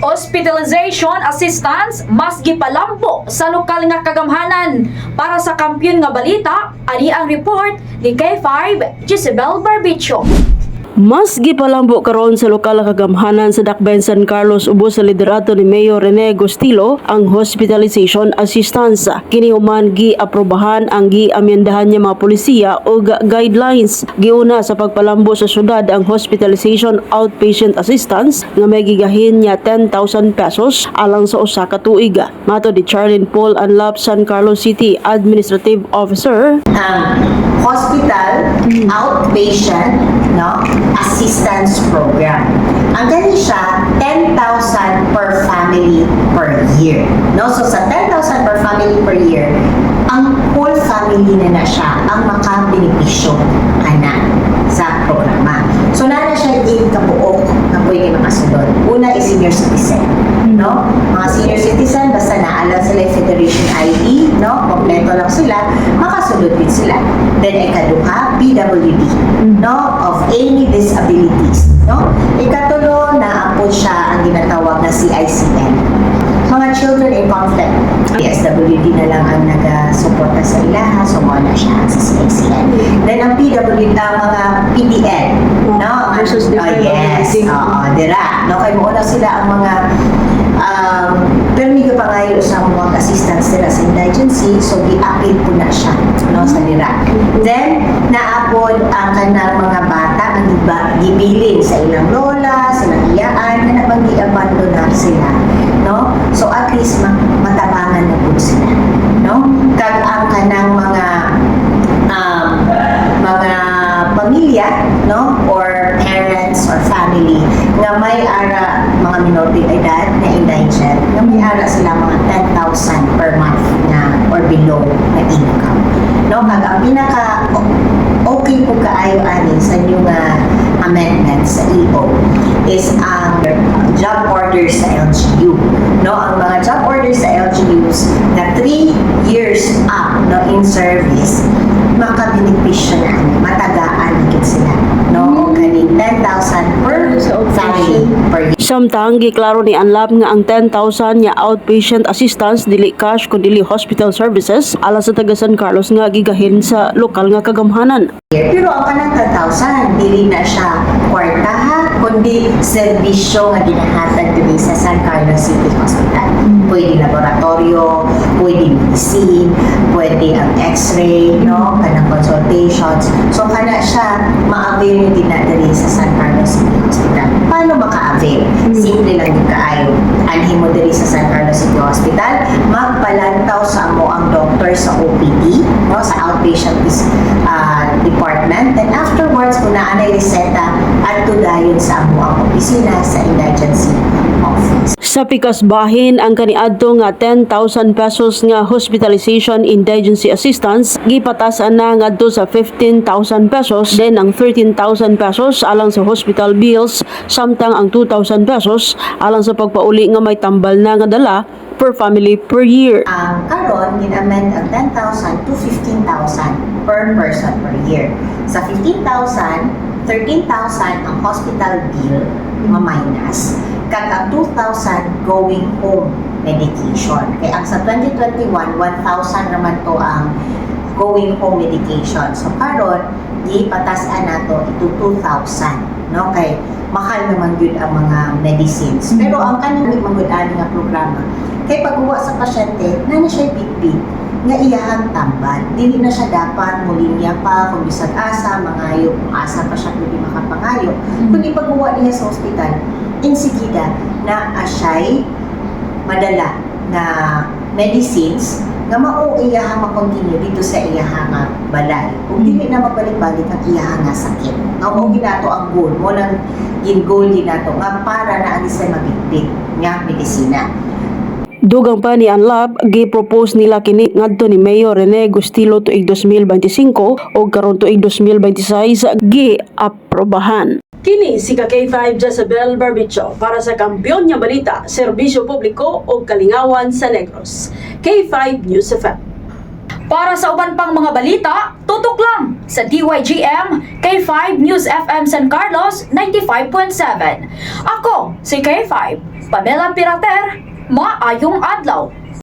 Hospitalization assistance mas gipalambo sa lokal nga kagamhanan. Para sa kampiyon nga balita, ani ang report ni K5 Jezebel Barbicho. Mas gipalambo karon sa lokal nga kagamhanan sa Dakbayan San Carlos ubos sa liderato ni Mayor Rene Gostilo ang hospitalization assistance. Kini human gi-aprobahan ang gi-amyendahan niya mga polisiya o guidelines. Giuna sa pagpalambo sa syudad ang hospitalization outpatient assistance nga may gigahin niya 10,000 pesos alang sa usa ka tuig. Mato di Charlene Paul Anlap, San Carlos City Administrative Officer. Hospital outpatient assistance program. Ang gani siya 10,000 per family per year. So sa 10,000 per family per year, ang whole family na siya ang makabenepisyo sa programa. So na siya yung kabuok na pwede makasunod. Una is senior citizen. Mga senior citizen, basta naalam sila yung Federation ID, kompleto lang sila, makasunod din sila. Then, ikaduha, PWD, of any disabilities. Ikatulo, naapod siya ang ginatawag na CICN. Mga children in conflict. SWD na lang ang nag-suporta sa ilaha, so na siya sa CICN. Then, ang PWD, mga PDL. Versus yes, dira. Kaya muna sila ang mga pero hindi ka pa ngayon sa mga assistance nila sa indigency, so i-appeal po na siya sa nila. Then, naapod ang kanang mga bata ang gibilin sa ilang lola, sa nangyayaan, na nabang i-abandonar sila. So, at least matabangan na po sila. Kag ang kanang mga pamilya, or parents or family nga may ara mga minority edad na indigent, nga may ara sila mga 10,000 per month na or below na income. Kag ang pinaka okay po kaayo ani sa new amendments sa EO is ang job orders sa LGU. Ang mga job orders sa LGUs na 3 years up in service, makabenepisyo na matagaan higit sila. Kaning 10,000 per family per year. Samtang giklaro ni Anlap nga ang 10,000 niya outpatient assistance dili cash kundi hospital services alang sa taga San Carlos nga gigahin sa lokal nga kagamhanan. Pero ang kanang 10,000 dili na siya kwartaha kundi serbisyo nga ginahatag diri sa San Carlos City Hospital. Pwede laboratorio, pwede medicine, pwede ang x-ray, kanang consultations. So kana siya ma-avail din na diri sa San Carlos City Hospital. Paano maka-avail? Simple lang yung kaayo. Anhin mo diri sa San Carlos City Hospital, magpalantaw sa amo ang doctor sa OPD, sa outpatient department. Then afterwards, kung naanay reseta, adto dayon sa amo ang opisina sa indigency office. Sa pikas bahin ang kaniadto nga 10,000 pesos nga hospitalization indigency assistance gipatasan na ngadto sa 15,000 pesos, then ang 13,000 pesos alang sa hospital bills, samtang ang 2,000 pesos alang sa pagpauli nga may tambal na nga dala per family per year. Karon ginamend ang 10,000 to 15,000 per person per year. Sa 15,000, 13,000 ang hospital bill ma-minus, kag ang 2,000 going home medication. Kaya ang sa 2021, 1,000 naman to ang going home medication. So karon ipatasan nato ito 2,000, kay mahal naman yun ang mga medicines. Pero ang kanang magud-ani nga programa, kay pag-uwa sa pasyente, na siya bitbit nga iyahang tambal. Dili na siya dapat mulinya pa kung bisag asa, mangayo, kung asa pa siya pwede makapangayo. Kundi pag-uwa niya sa ospital, insigida na siya'y madala na medicines nga iyahang makontinue dito sa iyahang balay. Kung dili na magbalik-balik ang iyahang sakit. Mo ginato ang goal, mo lang goal ginato nga para na ang isa mabitbit nga medisina. Dugang pa ni Anlap, gi-propose nila kini ngadto ni Mayor Rene Gostilo tuig 2025 o karon tuig 2026 gi-aprobahan. Kini si K5 Jezebel Barbicho para sa Kampiyon nga Balita, Serbisyo Publiko o Kalingawan sa Negros. K5 News FM. Para sa uban pang mga balita, tutok lang sa DYGM K5 News FM San Carlos 95.7. Ako si K5 Pamela Pirater, maayong adlaw.